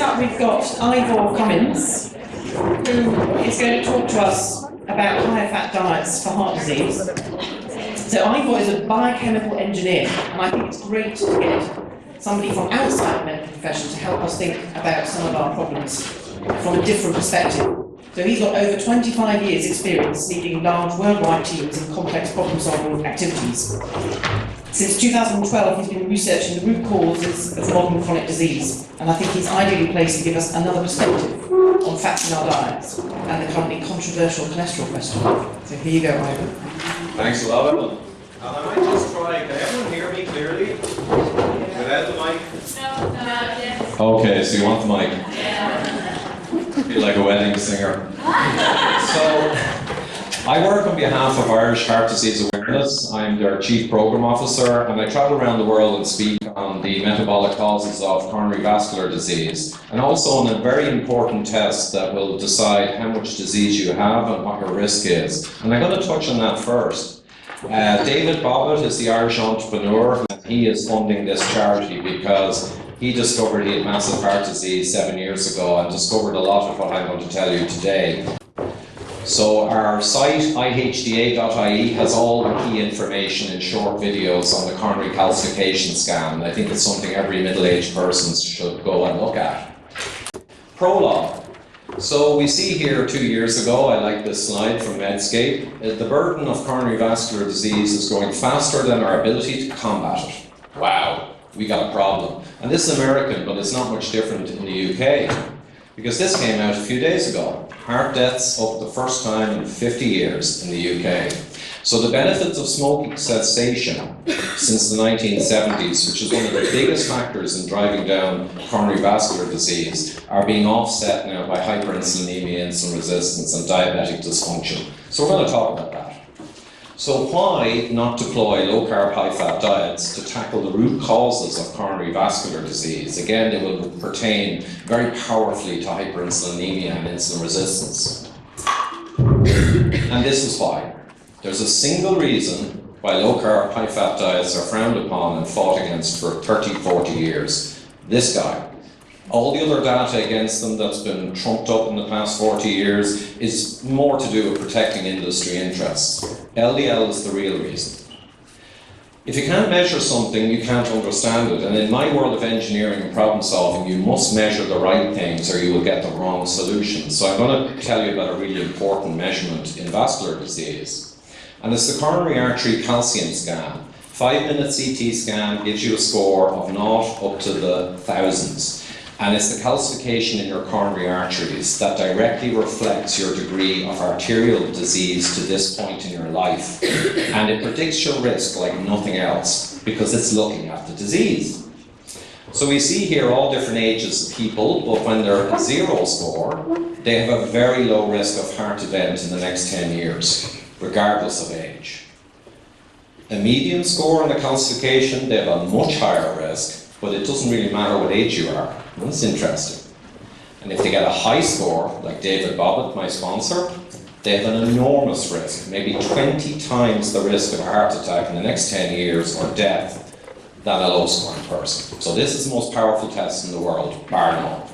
up we've got Ivor Cummins, who is going to talk to us about higher fat diets for heart disease. So Ivor is a biochemical engineer, and I think it's great to get somebody from outside the medical profession to help us think about some of our problems from a different perspective. So he's got over 25 years experience leading large worldwide teams in complex problem-solving activities. Since 2012, he's been researching the root causes of modern chronic disease, and I think he's ideally placed to give us another perspective on fats in our diets and the currently controversial cholesterol question. So here you go, Ivor. Thanks a lot, Ellen. And I might just try, can everyone hear me clearly? Without the mic? No, yes. Okay, so you want the mic? Yeah. Feel like a wedding singer. So, I work on behalf of Irish Heart Disease Awareness. I'm their Chief Programme Officer, and I travel around the world and speak on the metabolic causes of coronary vascular disease, and also on a very important test that will decide how much disease you have and what your risk is. And I'm going to touch on that first. David Bobbitt is the Irish entrepreneur, and he is funding this charity because he discovered he had massive heart disease 7 years ago and discovered a lot of what I'm going to tell you today. So our site, ihda.ie, has all the key information in short videos on the coronary calcification scan. I think it's something every middle-aged person should go and look at. Prologue. So we see here 2 years ago, I like this slide from Medscape, the burden of coronary vascular disease is growing faster than our ability to combat it. Wow, we got a problem. And this is American, but it's not much different in the UK. Because this came out a few days ago. Heart deaths up the first time in 50 years in the UK. So the benefits of smoking cessation since the 1970s, which is one of the biggest factors in driving down coronary vascular disease, are being offset now by hyperinsulinemia, insulin resistance, and diabetic dysfunction. So we're going to talk about that. So why not deploy low-carb, high-fat diets to tackle the root causes of coronary vascular disease? Again, they will pertain very powerfully to hyperinsulinemia and insulin resistance. And this is why. There's a single reason why low-carb, high-fat diets are frowned upon and fought against for 30, 40 years. This guy. All the other data against them that's been trumped up in the past 40 years is more to do with protecting industry interests. LDL is the real reason. If you can't measure something, you can't understand it. And in my world of engineering and problem solving, you must measure the right things or you will get the wrong solutions. So I'm going to tell you about a really important measurement in vascular disease. And it's the coronary artery calcium scan. 5-minute CT scan gives you a score of 0 up to the thousands. And it's the calcification in your coronary arteries that directly reflects your degree of arterial disease to this point in your life. And it predicts your risk like nothing else because it's looking at the disease. So we see here all different ages of people, but when they're a 0 score, they have a very low risk of heart event in the next 10 years, regardless of age. A medium score on the calcification, they have a much higher risk, but it doesn't really matter what age you are. That's interesting. And if they get a high score, like David Bobbitt, my sponsor, they have an enormous risk, maybe 20 times the risk of a heart attack in the next 10 years or death than a low-scoring person. So this is the most powerful test in the world, bar none.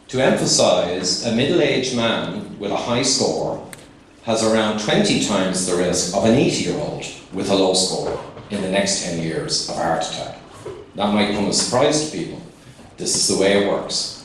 To emphasize, a middle-aged man with a high score has around 20 times the risk of an 80-year-old with a low score in the next 10 years of a heart attack. That might come as a surprise to people. This is the way it works.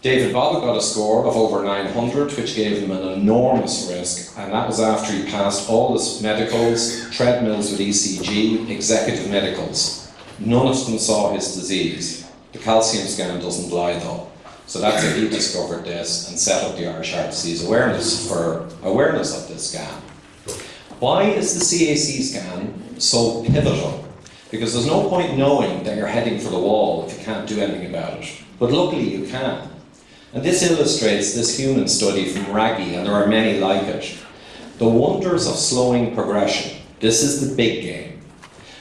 David Bobbitt got a score of over 900, which gave him an enormous risk, and that was after he passed all his medicals, treadmills with ECG, executive medicals. None of them saw his disease. The calcium scan doesn't lie though. So that's how he discovered this and set up the Irish Heart Disease Awareness for awareness of this scan. Why is the CAC scan so pivotal? Because there's no point knowing that you're heading for the wall if you can't do anything about it. But luckily you can. And this illustrates this human study from Raggi, and there are many like it. The wonders of slowing progression. This is the big game.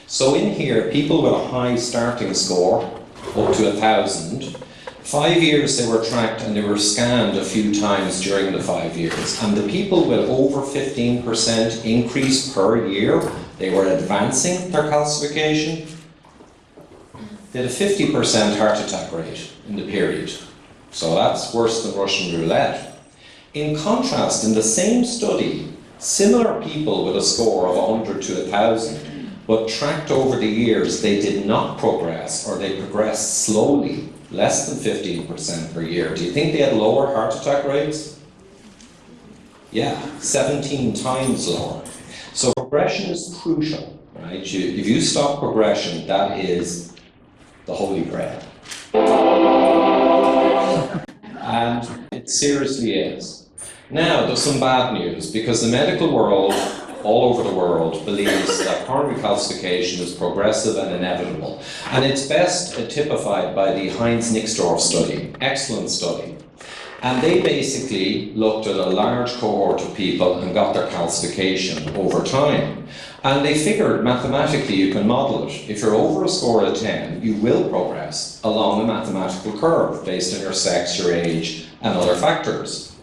So in here, people with a high starting score, up to 1,000, 5 years they were tracked and they were scanned a few times during the 5 years. And the people with over 15% increase per year, they were advancing their calcification. they had a 50% heart attack rate in the period. So that's worse than Russian roulette. In contrast, in the same study, similar people with a score of 100 to 1,000, but tracked over the years, they did not progress, or they progressed slowly, less than 15% per year. Do you think they had lower heart attack rates? Yeah, 17 times lower. So progression is crucial, right? If you stop progression, that is the holy grail. And it seriously is. Now, there's some bad news, because the medical world, all over the world, believes that coronary calcification is progressive and inevitable. And it's best typified by the Heinz-Nixdorf study, excellent study. And they basically looked at a large cohort of people and got their calcification over time. And they figured mathematically you can model it. If you're over a score of 10, you will progress along a mathematical curve based on your sex, your age, and other factors.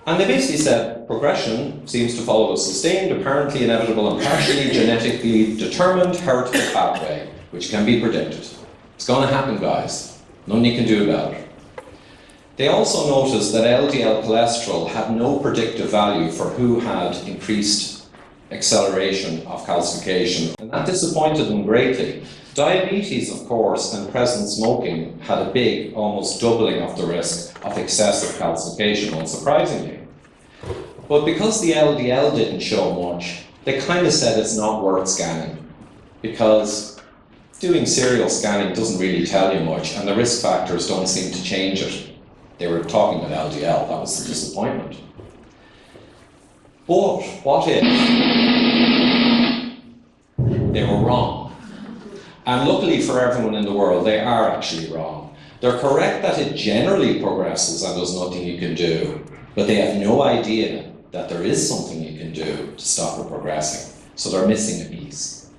And they basically said progression seems to follow a sustained, apparently inevitable, and partially genetically determined heritable pathway, which can be predicted. It's going to happen, guys. Nothing you can do about it. They also noticed that LDL cholesterol had no predictive value for who had increased acceleration of calcification, and that disappointed them greatly. Diabetes, of course, and present smoking had a big, almost doubling of the risk of excessive calcification, unsurprisingly. But because the LDL didn't show much, they kind of said it's not worth scanning, because doing serial scanning doesn't really tell you much, and the risk factors don't seem to change it. They were talking about LDL, that was the disappointment. But what if they were wrong? And luckily for everyone in the world, they are actually wrong. They're correct that it generally progresses and there's nothing you can do, but they have no idea that there is something you can do to stop it progressing. So they're missing a piece.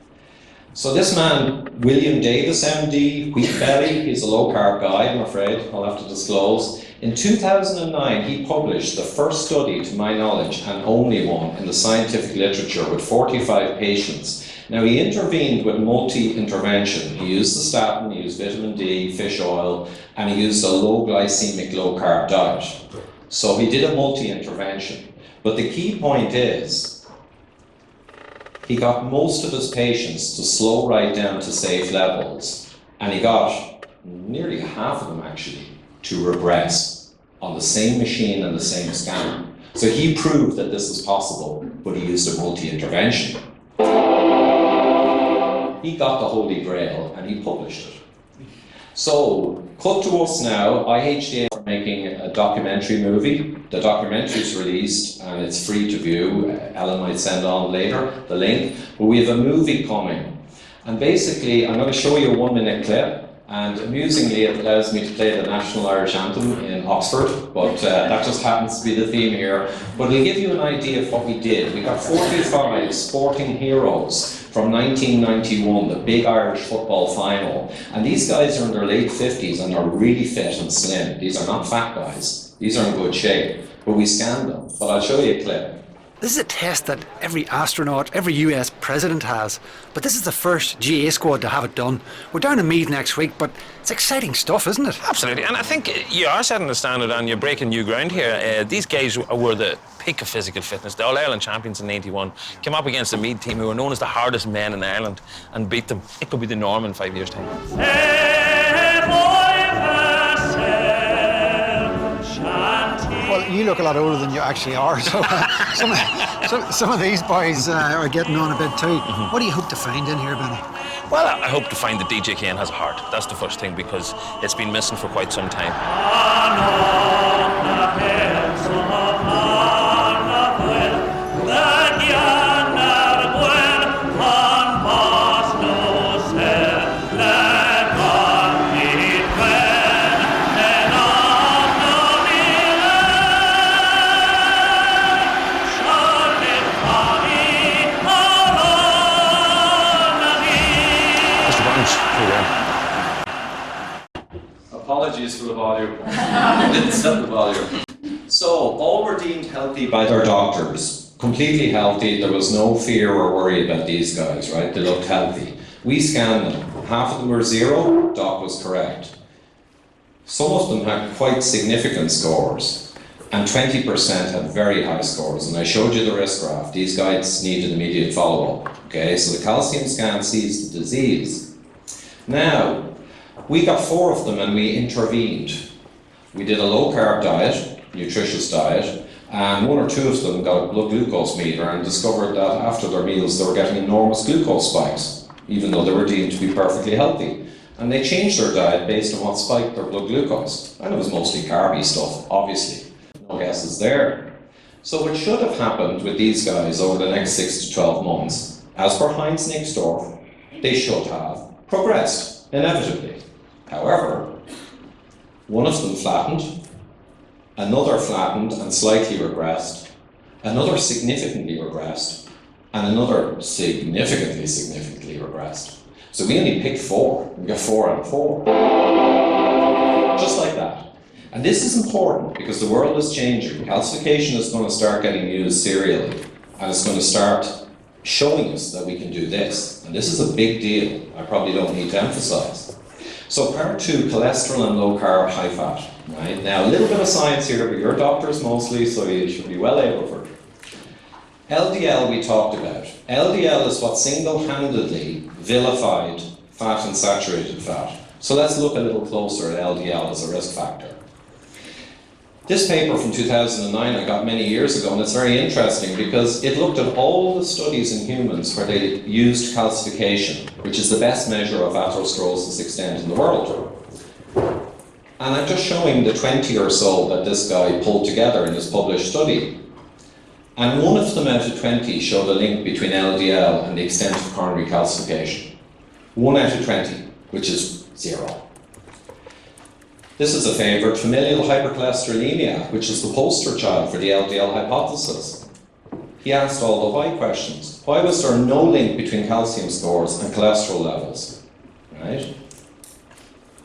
So this man, William Davis, MD, wheat belly, he's a low-carb guy, I'm afraid, I'll have to disclose. In 2009, he published the first study, to my knowledge, and only one in the scientific literature with 45 patients. Now, he intervened with multi-intervention. He used the statin, he used vitamin D, fish oil, and he used a low glycemic, low carb diet. So he did a multi-intervention. But the key point is, he got most of his patients to slow right down to safe levels, and he got nearly half of them actually to regress on the same machine and the same scanner. So he proved that this is possible, but he used a multi-intervention. He got the Holy Grail and he published it. So, cut to us now. IHDA are making a documentary movie. The documentary is released and it's free to view. Ellen might send on later the link. But we have a movie coming. And basically, I'm going to show you a 1-minute clip. And amusingly, it allows me to play the National Irish Anthem in Oxford, but that just happens to be the theme here. But it'll give you an idea of what we did. We got 45 sporting heroes from 1991, the big Irish football final. And these guys are in their late 50s and are really fit and slim. These are not fat guys. These are in good shape. But we scanned them. But I'll show you a clip. This is a test that every astronaut, every US president has, but this is the first GA squad to have it done. We're down in Meath next week, but it's exciting stuff, isn't it? Absolutely, and I think you are setting the standard and you're breaking new ground here. These guys were the peak of physical fitness. The All-Ireland champions in '81 came up against the Meath team who were known as the hardest men in Ireland and beat them. It could be the norm in 5 years' time. Well, you look a lot older than you actually are, so some of these boys are getting on a bit too. What do you hope to find in here, Benny? Well, I hope to find that DJ Kane has a heart. That's the first thing, because it's been missing for quite some time. Apologies for the volume. I didn't set the volume. So, all were deemed healthy by their doctors. Completely healthy. There was no fear or worry about these guys, right? They looked healthy. We scanned them. half of them were 0, Doc was correct. Some of them had quite significant scores, and 20% had very high scores, and I showed you the risk graph. These guys needed immediate follow-up. Okay, so the calcium scan sees the disease. Now, we got 4 of them and we intervened. We did a low-carb diet, nutritious diet, and 1 or 2 of them got a blood glucose meter and discovered that after their meals they were getting enormous glucose spikes, even though they were deemed to be perfectly healthy. And they changed their diet based on what spiked their blood glucose. And it was mostly carby stuff, obviously. No guesses there. So what should have happened with these guys over the next 6 to 12 months, as per Heinz Nixdorf, they should have progressed, inevitably. However, one of them flattened, another flattened and slightly regressed, another significantly regressed, and another significantly regressed. So we only picked 4. We got 4 out of 4. Just like that. And this is important because the world is changing. Calcification is going to start getting used serially, and it's going to start showing us that we can do this. And this is a big deal. I probably don't need to emphasize. So part 2, cholesterol and low carb, high fat. Right? Now a little bit of science here, but you're doctors mostly, so you should be well able for it. LDL we talked about. LDL is what single-handedly vilified fat and saturated fat. So let's look a little closer at LDL as a risk factor. This paper from 2009 I got many years ago, and it's very interesting because it looked at all the studies in humans where they used calcification, which is the best measure of atherosclerosis extent in the world. And I'm just showing the 20 or so that this guy pulled together in his published study. And 1 of them out of 20 showed a link between LDL and the extent of coronary calcification. 1 out of 20, which is 0. This is a favourite, familial hypercholesterolemia, which is the poster child for the LDL hypothesis. He asked all the why questions. Why was there no link between calcium scores and cholesterol levels? Right?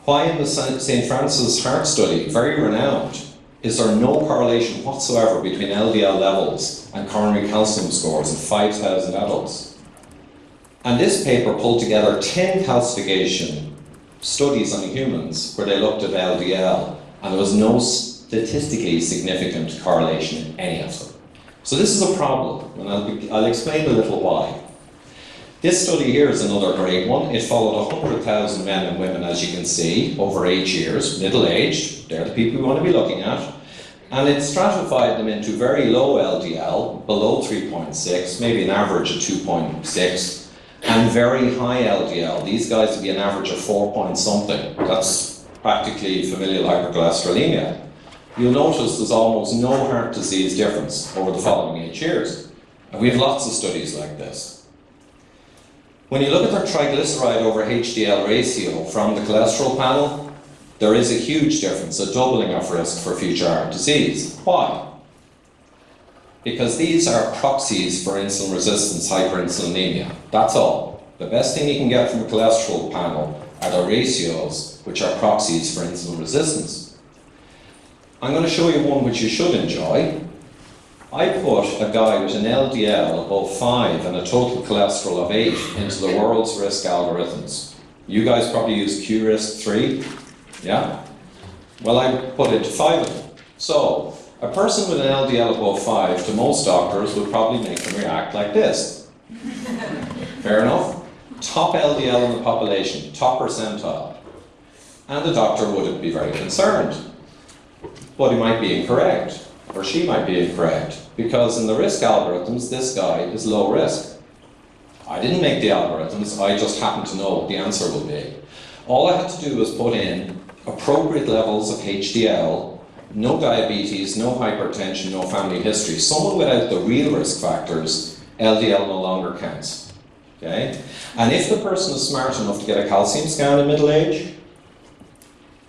Why in the St. Francis Heart Study, very renowned, is there no correlation whatsoever between LDL levels and coronary calcium scores in 5,000 adults? And this paper pulled together 10 calcification studies on humans where they looked at LDL, and there was no statistically significant correlation in any of them. So this is a problem, and I'll explain a little why. This study here is another great one. It followed 100,000 men and women, as you can see, over 8 years, middle-aged. They're the people we want to be looking at. And it stratified them into very low LDL, below 3.6, maybe an average of 2.6, and very high LDL. These guys would be an average of 4 point something. That's practically familial hypercholesterolemia. You'll notice there's almost no heart disease difference over the following 8 years. And we have lots of studies like this. When you look at their triglyceride over HDL ratio from the cholesterol panel, there is a huge difference, a doubling of risk for future heart disease. Why? Because these are proxies for insulin resistance, hyperinsulinemia. That's all. The best thing you can get from a cholesterol panel are the ratios which are proxies for insulin resistance. I'm going to show you one which you should enjoy. I put a guy with an LDL above 5 and a total cholesterol of 8 into the world's risk algorithms. You guys probably use Q-risk 3, yeah? Well, I put it to 5 of them. So, a person with an LDL above 5, to most doctors, would probably make them react like this. Fair enough? Top LDL in the population, top percentile. And the doctor wouldn't be very concerned. But he might be incorrect, or she might be incorrect, because in the risk algorithms, this guy is low risk. I didn't make the algorithms, I just happen to know what the answer will be. All I had to do was put in appropriate levels of HDL, no diabetes, no hypertension, no family history. Someone without the real risk factors, LDL no longer counts. Okay? And if the person is smart enough to get a calcium scan in middle age,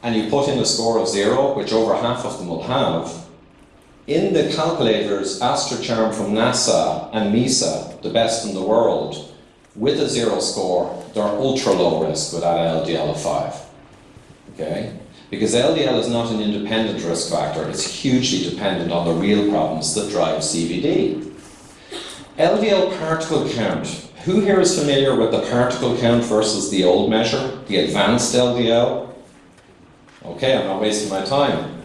and you put in a score of 0, which over half of them will have, in the calculators, AstroCharm from NASA and MESA, the best in the world, with a 0 score, they're ultra low risk with that LDL of 5. Okay? Because LDL is not an independent risk factor, it's hugely dependent on the real problems that drive CVD. LDL particle count Who here is familiar with the particle count versus the old measure, the advanced LDL? Okay, I'm not wasting my time.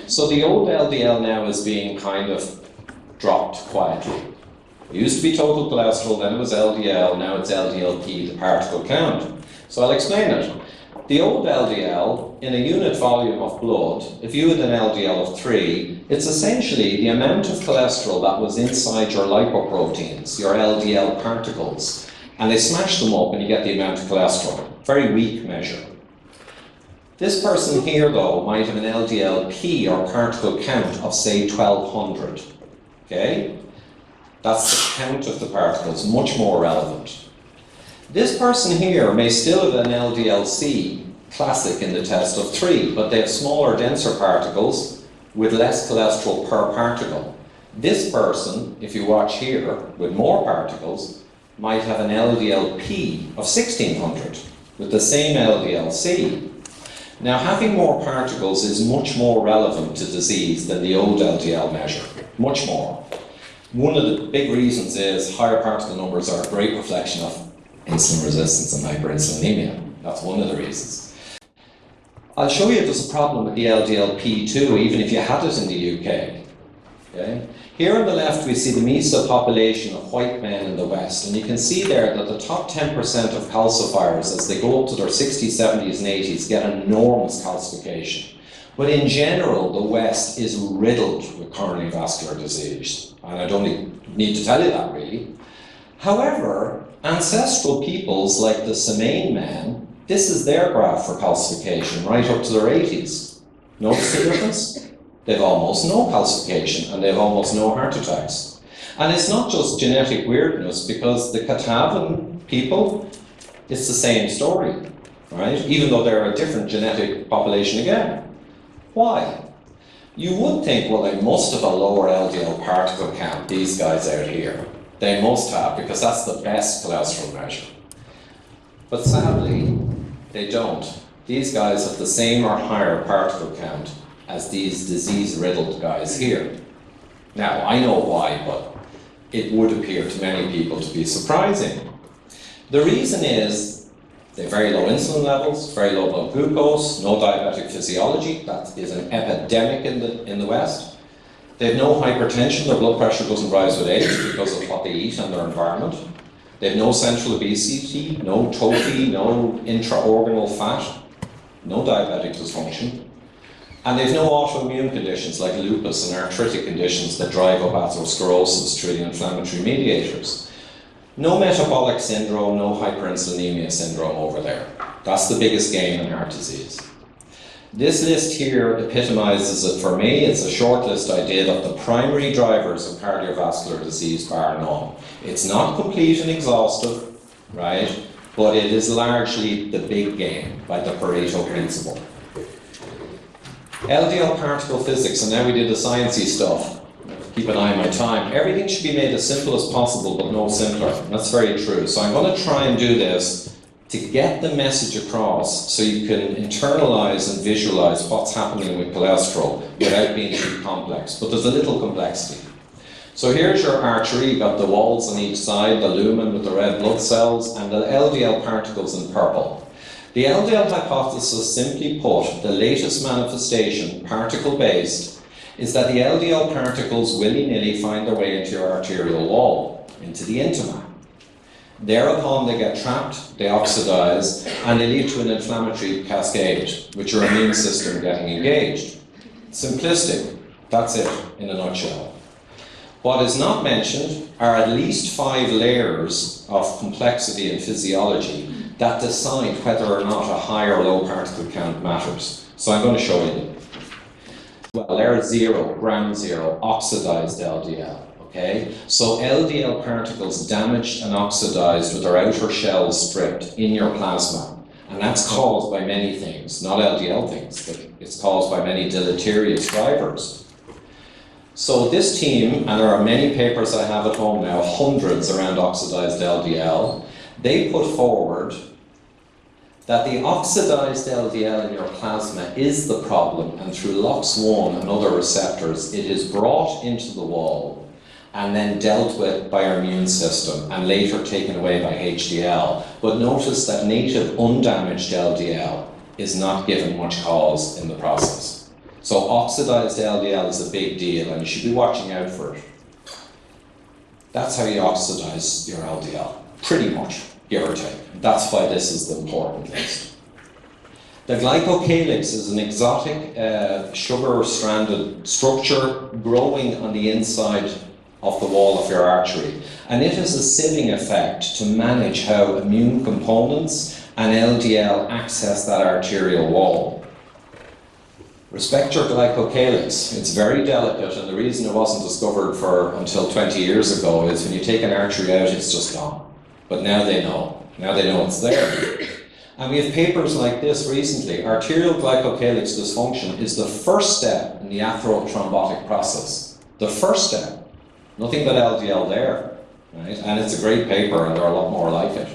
So the old LDL now is being kind of dropped quietly. It used to be total cholesterol, then it was LDL, now it's LDLP, the particle count. So I'll explain it. The old LDL, in a unit volume of blood, if you had an LDL of 3, it's essentially the amount of cholesterol that was inside your lipoproteins, your LDL particles, and they smash them up and you get the amount of cholesterol. Very weak measure. This person here, though, might have an LDLP or particle count of, say, 1200. Okay? That's the count of the particles, much more relevant. This person here may still have an LDLC, classic in the test, of 3, but they have smaller, denser particles with less cholesterol per particle. This person, if you watch here, with more particles, might have an LDLP of 1600 with the same LDLC. Now, having more particles is much more relevant to disease than the old LDL measure, much more. One of the big reasons is higher particle numbers are a great reflection of insulin resistance and hyperinsulinemia. That's one of the reasons. I'll show you there's a problem with the LDLP too, even if you had it in the UK. Okay? Here on the left we see the MESA population of white men in the West, and you can see there that the top 10% of calcifiers, as they go up to their 60s, 70s and 80s, get enormous calcification. But in general, the West is riddled with coronary vascular disease, and I don't need to tell you that really. However, ancestral peoples like the Semain men, this is their graph for calcification right up to their 80s. Notice the difference? They've almost no calcification and they've almost no heart attacks. And it's not just genetic weirdness, because the Katavan people, it's the same story, right? Even though they're a different genetic population again. Why? You would think, well, they must have a lower LDL particle count, these guys out here. They must have, because that's the best cholesterol measure. But sadly, they don't. These guys have the same or higher particle count as these disease-riddled guys here. Now, I know why, but it would appear to many people to be surprising. The reason is they have very low insulin levels, very low blood glucose, no diabetic physiology. That is an epidemic in the West. They have no hypertension, their blood pressure doesn't rise with age because of what they eat and their environment. They have no central obesity, no trophy, no intraorganal fat, no diabetic dysfunction. And they have no autoimmune conditions like lupus and arthritic conditions that drive up atherosclerosis through the inflammatory mediators. No metabolic syndrome, no hyperinsulinemia syndrome over there. That's the biggest gain in heart disease. This list here epitomizes it for me. It's a short list I did of the primary drivers of cardiovascular disease, bar none. It's not complete and exhaustive, right? But it is largely the big game by the Pareto principle. LDL particle physics, and now we did the sciencey stuff. Keep an eye on my time. Everything should be made as simple as possible, but no simpler. That's very true. So I'm going to try and do this to get the message across so you can internalize and visualize what's happening with cholesterol without being too complex. But there's a little complexity. So here's your artery. You've got the walls on each side, the lumen with the red blood cells, and the LDL particles in purple. The LDL hypothesis, simply put, the latest manifestation, particle-based, is that the LDL particles willy-nilly find their way into your arterial wall, into the intima. Thereupon they get trapped, they oxidize, and they lead to an inflammatory cascade, with your immune system getting engaged. Simplistic, that's it in a nutshell. What is not mentioned are at least 5 layers of complexity and physiology that decide whether or not a high or low particle count matters. So I'm going to show you them. Well, layer 0, ground 0, oxidized LDL. Okay? So LDL particles damaged and oxidized with their outer shell stripped in your plasma. And that's caused by many things, not LDL things, but it's caused by many deleterious drivers. So this team, and there are many papers I have at home now, hundreds around oxidized LDL, they put forward that the oxidized LDL in your plasma is the problem, and through LOX1 and other receptors, it is brought into the wall, and then dealt with by our immune system and later taken away by HDL. But notice that native undamaged LDL is not given much cause in the process. So oxidized LDL is a big deal and you should be watching out for it. That's how you oxidize your LDL, pretty much, give or take. That's why this is the important list. The glycocalyx is an exotic sugar-stranded structure growing on the inside of the wall of your artery. And it has a sieving effect to manage how immune components and LDL access that arterial wall. Respect your glycocalyx. It's very delicate, and the reason it wasn't discovered until 20 years ago is when you take an artery out, it's just gone. But now they know. Now they know it's there. And we have papers like this recently. Arterial glycocalyx dysfunction is the first step in the atherothrombotic process. The first step. Nothing but LDL there. Right? And it's a great paper, and there are a lot more like it.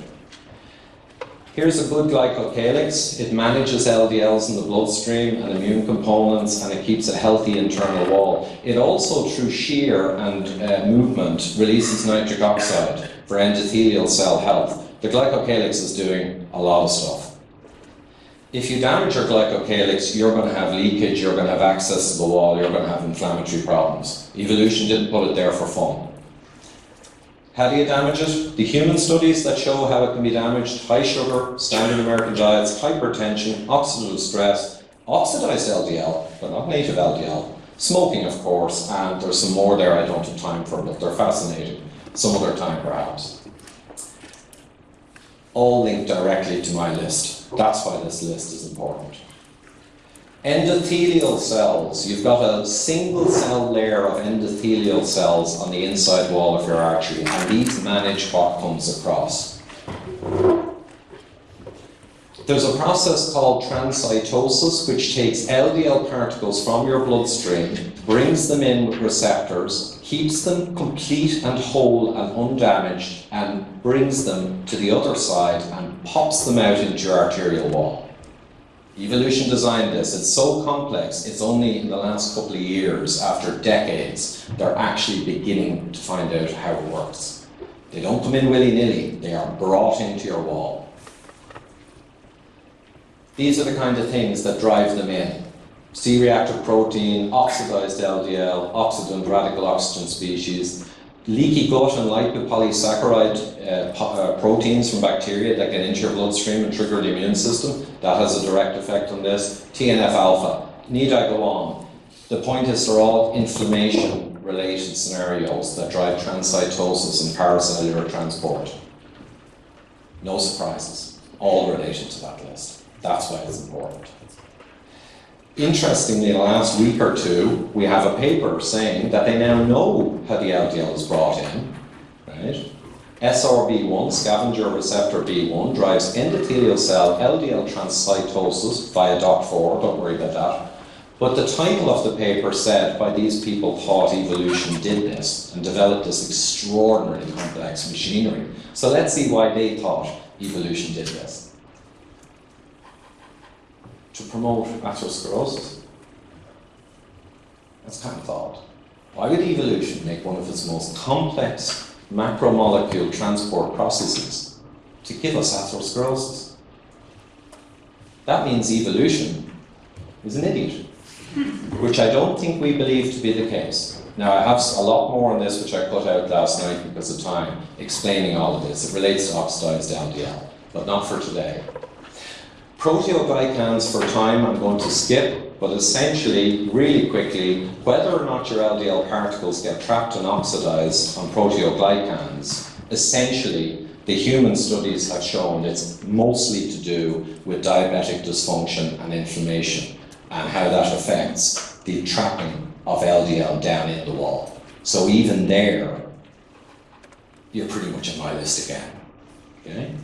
Here's a good glycocalyx. It manages LDLs in the bloodstream and immune components, and it keeps a healthy internal wall. It also, through shear and movement, releases nitric oxide for endothelial cell health. The glycocalyx is doing a lot of stuff. If you damage your glycocalyx, you're going to have leakage, you're going to have access to the wall, you're going to have inflammatory problems. Evolution didn't put it there for fun. How do you damage it? The human studies that show how it can be damaged: high sugar, standard American diets, hypertension, oxidative stress, oxidized LDL, but not native LDL, smoking of course, and there's some more there I don't have time for, but they're fascinating. Some other time perhaps. All linked directly to my list. That's why this list is important. Endothelial cells. You've got a single cell layer of endothelial cells on the inside wall of your artery, and these manage what comes across. There's a process called transcytosis, which takes LDL particles from your bloodstream, brings them in with receptors, keeps them complete and whole and undamaged, and brings them to the other side and pops them out into your arterial wall. Evolution designed this. It's so complex, it's only in the last couple of years, after decades, they're actually beginning to find out how it works. They don't come in willy-nilly, they are brought into your wall. These are the kind of things that drive them in. C-reactive protein, oxidized LDL, oxidant radical oxygen species, leaky gut and lipopolysaccharide proteins from bacteria that get into your bloodstream and trigger the immune system. That has a direct effect on this. TNF-alpha. Need I go on? The point is they're all inflammation-related scenarios that drive transcytosis and paracellular transport. No surprises. All related to that list. That's why it's important. Interestingly, in the last week or two, we have a paper saying that they now know how the LDL is brought in, right? SRB1, scavenger receptor B1, drives endothelial cell LDL transcytosis via DOCK4, don't worry about that. But the title of the paper said why these people thought evolution did this and developed this extraordinarily complex machinery. So let's see why they thought evolution did this. To promote atherosclerosis. That's kind of thought. Why would evolution make one of its most complex macromolecule transport processes to give us atherosclerosis? That means evolution is an idiot, which I don't think we believe to be the case. Now, I have a lot more on this, which I cut out last night because of time, explaining all of this. It relates to oxidized LDL, but not for today. Proteoglycans for time I'm going to skip, but essentially, really quickly, whether or not your LDL particles get trapped and oxidized on proteoglycans, essentially, the human studies have shown it's mostly to do with diabetic dysfunction and inflammation, and how that affects the trapping of LDL down in the wall. So even there, you're pretty much on my list again. Okay?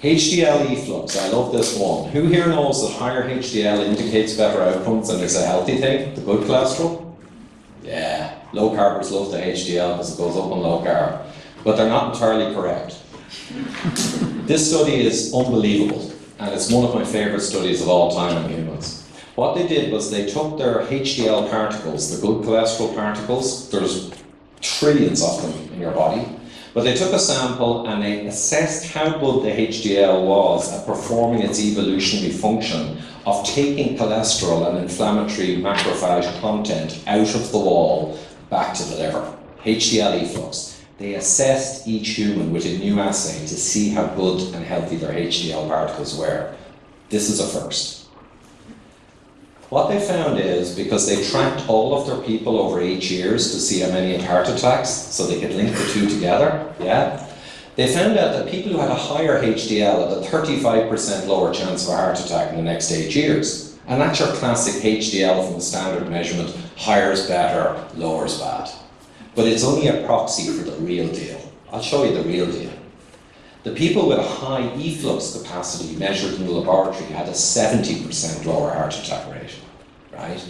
HDL efflux, I love this one. Who here knows that higher HDL indicates better outcomes and is a healthy thing, the good cholesterol? Yeah, low carbers love the HDL because it goes up on low carb. But they're not entirely correct. This study is unbelievable, and it's one of my favorite studies of all time in humans. What they did was they took their HDL particles, the good cholesterol particles, there's trillions of them in your body. But they took a sample and they assessed how good the HDL was at performing its evolutionary function of taking cholesterol and inflammatory macrophage content out of the wall back to the liver. HDL efflux. They assessed each human with a new assay to see how good and healthy their HDL particles were. This is a first. What they found is, because they tracked all of their people over 8 years to see how many had heart attacks, so they could link the two together, they found out that people who had a higher HDL had a 35% lower chance of a heart attack in the next 8 years. And that's your classic HDL from the standard measurement, higher is better, lower is bad. But it's only a proxy for the real deal. I'll show you the real deal. The people with a high efflux capacity measured in the laboratory had a 70% lower heart attack rate, right?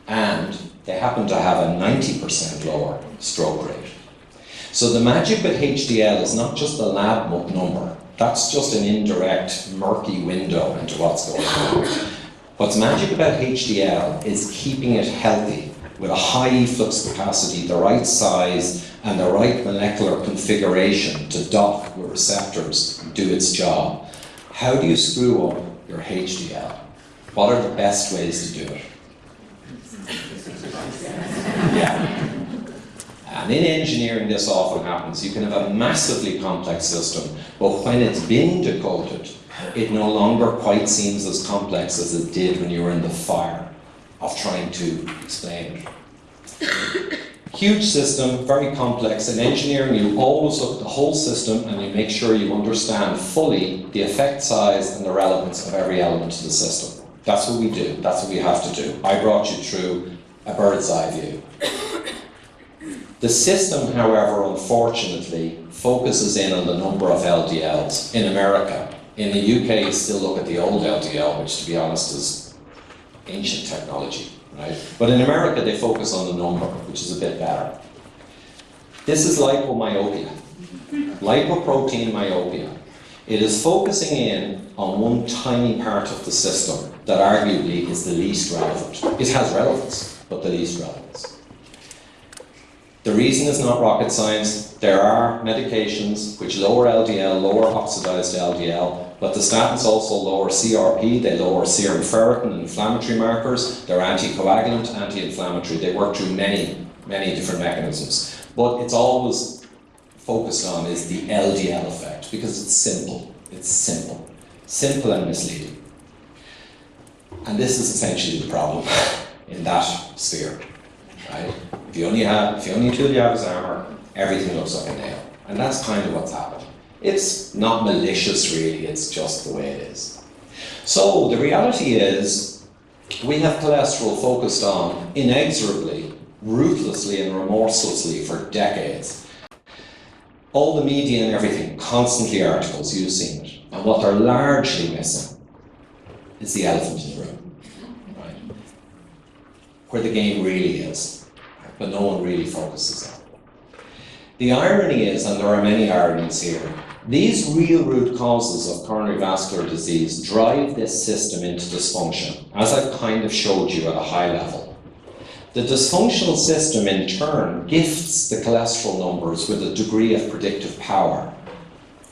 And they happened to have a 90% lower stroke rate. So the magic with HDL is not just the lab number. That's just an indirect, murky window into what's going on. What's magic about HDL is keeping it healthy with a high efflux capacity, the right size, and the right molecular configuration to dock with receptors and do its job. How do you screw up your HDL? What are the best ways to do it? And in engineering, this often happens. You can have a massively complex system, but when it's been decoded, it no longer quite seems as complex as it did when you were in the fire of trying to explain it. Huge system, very complex. In engineering, you always look at the whole system and you make sure you understand fully the effect size and the relevance of every element of the system. That's what we do. That's what we have to do. I brought you through a bird's eye view. The system, however, unfortunately, focuses in on the number of LDLs in America. In the UK, you still look at the old LDL, which, to be honest, is ancient technology, right? But in America, they focus on the number, which is a bit better. This is lipomyopia, lipoprotein myopia. It is focusing in on one tiny part of the system that arguably is the least relevant. It has relevance, but the least relevance. The reason is not rocket science. There are medications which lower LDL, lower oxidized LDL, but the statins also lower CRP, they lower serum ferritin and inflammatory markers. They're anticoagulant, anti-inflammatory. They work through many, many different mechanisms. But it's always focused on is the LDL effect, because it's simple. It's simple. Simple and misleading. And this is essentially the problem in that sphere, right? If the only tool you have is armor, everything looks like a nail. And that's kind of what's happening. It's not malicious really, it's just the way it is. So the reality is, we have cholesterol focused on inexorably, ruthlessly and remorselessly for decades. All the media and everything, constantly articles, you've seen it. And what they're largely missing is the elephant in the room, right? Where the game really is. But no one really focuses on it. The irony is, and there are many ironies here, these real root causes of coronary vascular disease drive this system into dysfunction, as I've kind of showed you at a high level. The dysfunctional system in turn gifts the cholesterol numbers with a degree of predictive power,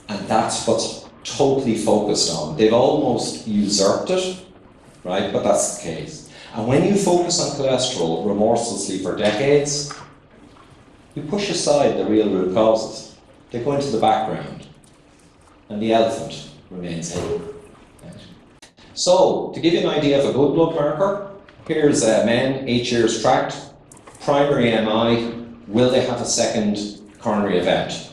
and that's what's totally focused on. They've almost usurped it, right? But that's the case. And when you focus on cholesterol remorselessly for decades, you push aside the real root causes. They go into the background, and the elephant remains hidden. Right? So, to give you an idea of a good blood marker, here's men, 8 years tracked, primary MI, will they have a second coronary event?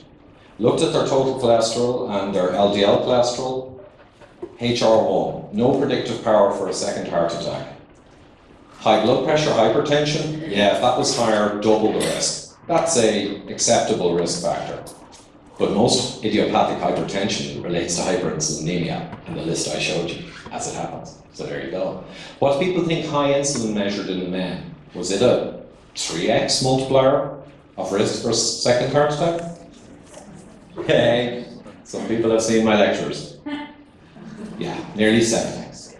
Looked at their total cholesterol and their LDL cholesterol, HR1, no predictive power for a second heart attack. High blood pressure, hypertension, yeah, if that was higher, double the risk. That's a acceptable risk factor. But most idiopathic hypertension relates to hyperinsulinemia in the list I showed you, as it happens. So there you go. What do people think high insulin measured in the men? Was it a 3x multiplier of risk for second heart attack? Okay, some people have seen my lectures. Yeah, nearly 7x.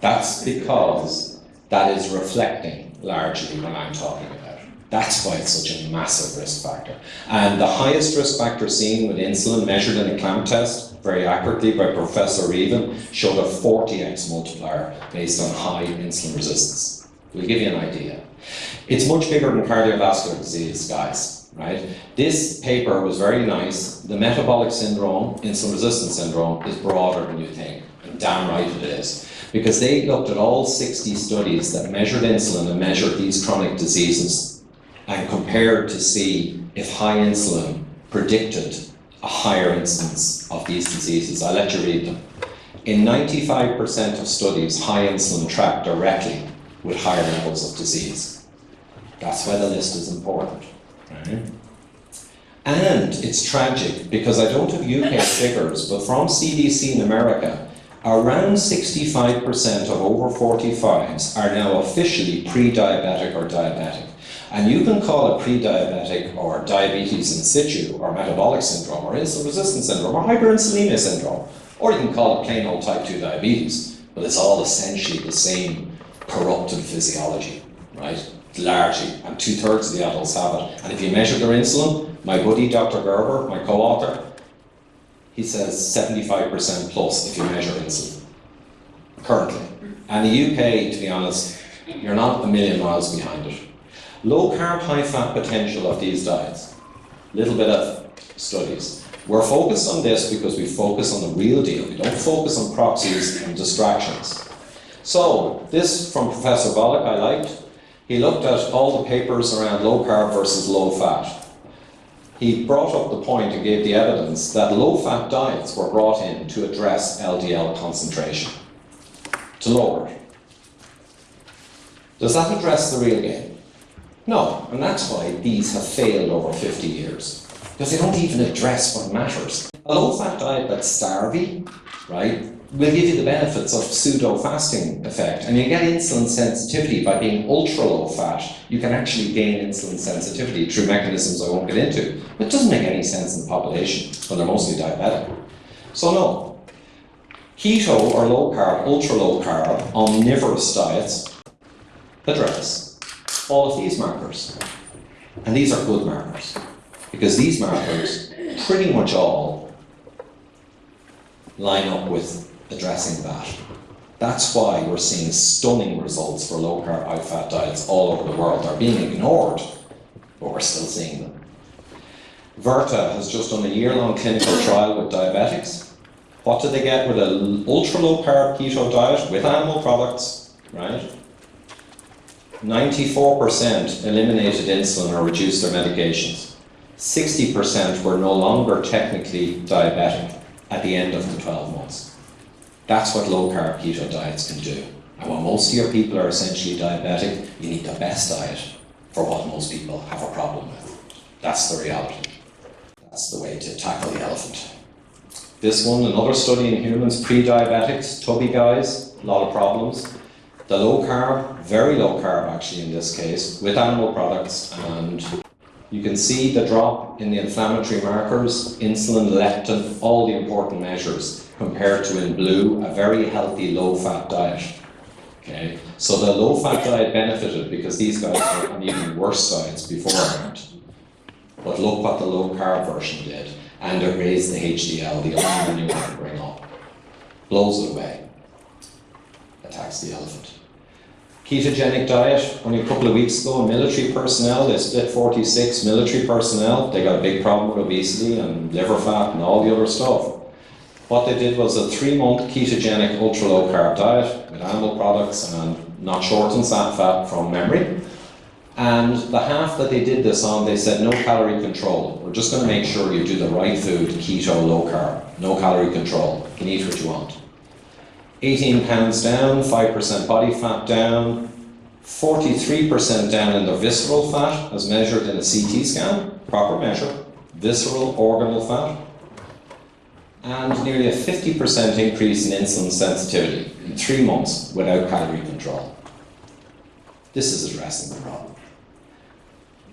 That's because that is reflecting largely when I'm talking about it. That's why it's such a massive risk factor. And the highest risk factor seen with insulin, measured in a clamp test, very accurately by Professor Revan, showed a 40x multiplier based on high insulin resistance. We'll give you an idea. It's much bigger than cardiovascular disease, guys, right? This paper was very nice. The metabolic syndrome, insulin resistance syndrome, is broader than you think, and damn right it is. Because they looked at all 60 studies that measured insulin and measured these chronic diseases and compared to see if high insulin predicted a higher incidence of these diseases. I'll let you read them. In 95% of studies, high insulin tracked directly with higher levels of disease. That's why the list is important. Right? And it's tragic because I don't have UK figures, but from CDC in America, around 65% of over 45s are now officially pre-diabetic or diabetic. And you can call it pre-diabetic or diabetes in situ or metabolic syndrome or insulin resistance syndrome or hyperinsulinemia syndrome, or you can call it plain old type 2 diabetes, but it's all essentially the same corrupted physiology, right? Largely, and 2/3 of the adults have it. And if you measure their insulin, my buddy Dr. Gerber, my co-author, he says 75% plus if you measure insulin, currently. And the UK, to be honest, you're not a million miles behind it. Low carb, high fat potential of these diets. Little bit of studies. We're focused on this because we focus on the real deal. We don't focus on proxies and distractions. So, this from Professor Volek I liked. He looked at all the papers around low carb versus low fat. He brought up the point and gave the evidence that low fat diets were brought in to address LDL concentration, to lower it. Does that address the real game? No, and that's why these have failed over 50 years. Because they don't even address what matters. A low-fat diet that's starvy, right, will give you the benefits of pseudo-fasting effect. And you get insulin sensitivity by being ultra-low-fat. You can actually gain insulin sensitivity through mechanisms I won't get into. But it doesn't make any sense in the population when they're mostly diabetic. So no. Keto or low-carb, ultra-low-carb, omnivorous diets address all of these markers. And these are good markers, because these markers pretty much all line up with addressing that. That's why we're seeing stunning results for low carb, high fat diets all over the world. They're being ignored, but we're still seeing them. Virta has just done a year-long clinical trial with diabetics. What did they get with an ultra low carb keto diet with animal products, right? 94% eliminated insulin or reduced their medications. 60% were no longer technically diabetic at the end of the 12 months. That's what low carb keto diets can do. And when most of your people are essentially diabetic, you need the best diet for what most people have a problem with. That's the reality. That's the way to tackle the elephant. This one, another study in humans, pre-diabetics, tubby guys, a lot of problems. The low carb, very low carb actually in this case, with animal products, and you can see the drop in the inflammatory markers, insulin, leptin, all the important measures, compared to in blue, a very healthy low-fat diet. Okay, so the low-fat diet benefited because these guys were on even worse diets beforehand. But look what the low-carb version did, and it raised the HDL, the only one you want to bring up. Blows it away. Attacks the elephant. Ketogenic diet, only a couple of weeks ago, military personnel, they split 46 military personnel, they got a big problem with obesity and liver fat and all the other stuff. What they did was a 3-month ketogenic ultra low carb diet with animal products and not short in sat fat from memory. And the half that they did this on, they said no calorie control. We're just going to make sure you do the right food, keto, low carb, no calorie control. You can eat what you want. 18 pounds down, 5% body fat down, 43% down in the visceral fat as measured in a CT scan, proper measure, visceral organal fat, and nearly a 50% increase in insulin sensitivity in 3 months without calorie control. This is addressing the problem.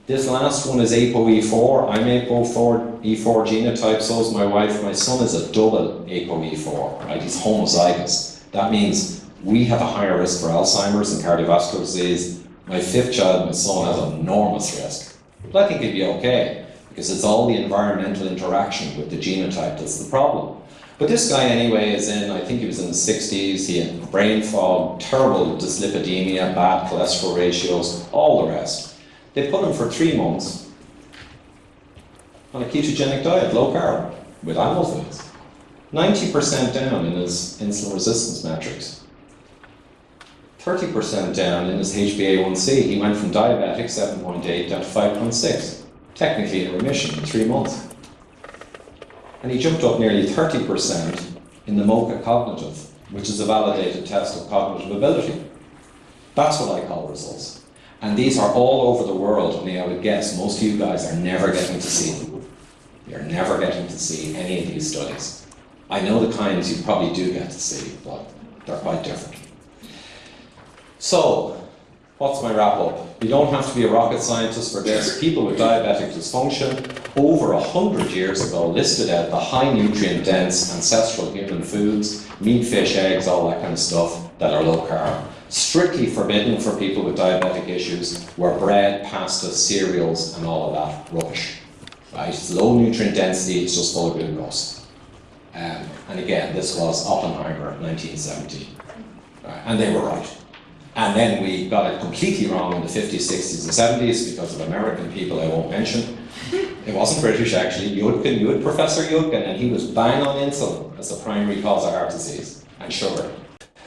This last one is ApoE4. I'm ApoE4 genotype, so is my wife. My son is a double ApoE4, right? He's homozygous. That means we have a higher risk for Alzheimer's and cardiovascular disease. My 5th child, my son, has enormous risk. But I think he'd be okay, because it's all the environmental interaction with the genotype that's the problem. But this guy anyway is in, I think he was in the 60s, he had brain fog, terrible dyslipidemia, bad cholesterol ratios, all the rest. They put him for 3 months on a ketogenic diet, low carb, with animal foods. 90% down in his insulin resistance metrics. 30% down in his HbA1c. He went from diabetic 7.8 down to 5.6. Technically in remission in 3 months. And he jumped up nearly 30% in the MoCA cognitive, which is a validated test of cognitive ability. That's what I call results. And these are all over the world, and I would guess most of you guys are never getting to see them. You're never getting to see any of these studies. I know the kinds you probably do get to see, but they're quite different. So, what's my wrap up? You don't have to be a rocket scientist for this. People with diabetic dysfunction over 100 years ago listed out the high nutrient dense ancestral human foods, meat, fish, eggs, all that kind of stuff that are low carb. Strictly forbidden for people with diabetic issues were bread, pasta, cereals and all of that rubbish. Right? It's low nutrient density, it's just full of glucose. And again, this was Oppenheimer, 1970. Right? And they were right. And then we got it completely wrong in the 50s, 60s and 70s because of American people I won't mention. It wasn't British actually. Professor Yudkin, and he was bang on insulin as the primary cause of heart disease and sugar.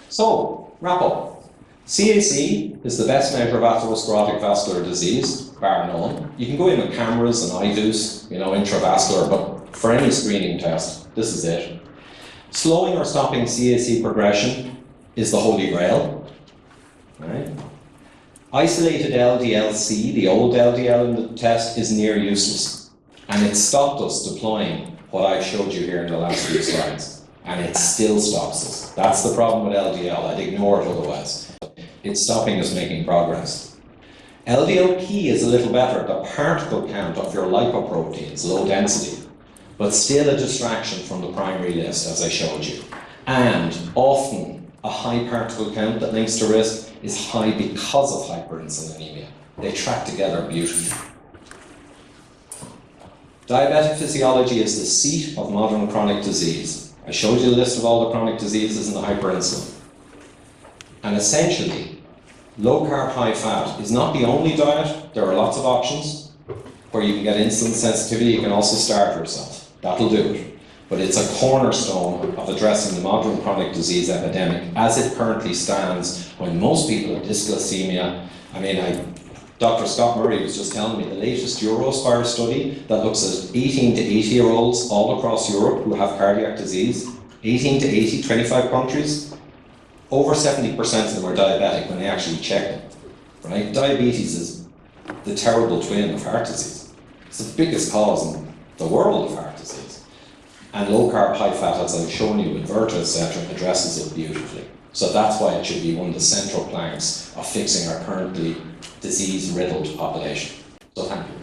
So, wrap up. CAC is the best measure of atherosclerotic vascular disease, bar none. You can go in with cameras and IVUS, intravascular, but for any screening test, this is it. Slowing or stopping CAC progression is the holy grail. Right. Isolated LDL-C, the old LDL in the test, is near useless. And it stopped us deploying what I showed you here in the last few slides. And it still stops us. That's the problem with LDL. I'd ignore it otherwise. It's stopping us making progress. LDL-P is a little better, the particle count of your lipoproteins, low density, but still a distraction from the primary list, as I showed you. And often a high particle count that links to risk is high because of hyperinsulinemia. They track together beautifully. Diabetic physiology is the seat of modern chronic disease. I showed you the list of all the chronic diseases and the hyperinsulin. And essentially, low carb, high fat is not the only diet. There are lots of options where you can get insulin sensitivity. You can also starve yourself. That'll do it. But it's a cornerstone of addressing the modern chronic disease epidemic as it currently stands when most people have dysglycemia. Dr. Scott Murray was just telling me the latest Eurospire study that looks at 18 to 80-year-olds all across Europe who have cardiac disease, 18 to 80, 25 countries, over 70% of them are diabetic when they actually check it. Right? Diabetes is the terrible twin of heart disease. It's the biggest cause in the world of heart disease. And low carb, high fat, as I've shown you with Verta, etc., addresses it beautifully. So that's why it should be one of the central planks of fixing our currently disease-riddled population. So thank you.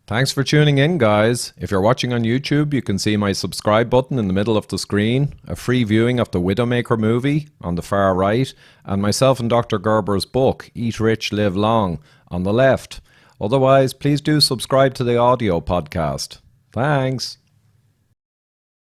Thanks for tuning in, guys. If you're watching on YouTube, you can see my subscribe button in the middle of the screen, a free viewing of the Widowmaker movie on the far right, and myself and Dr. Gerber's book, Eat Rich, Live Long, on the left. Otherwise, please do subscribe to the audio podcast. Thanks.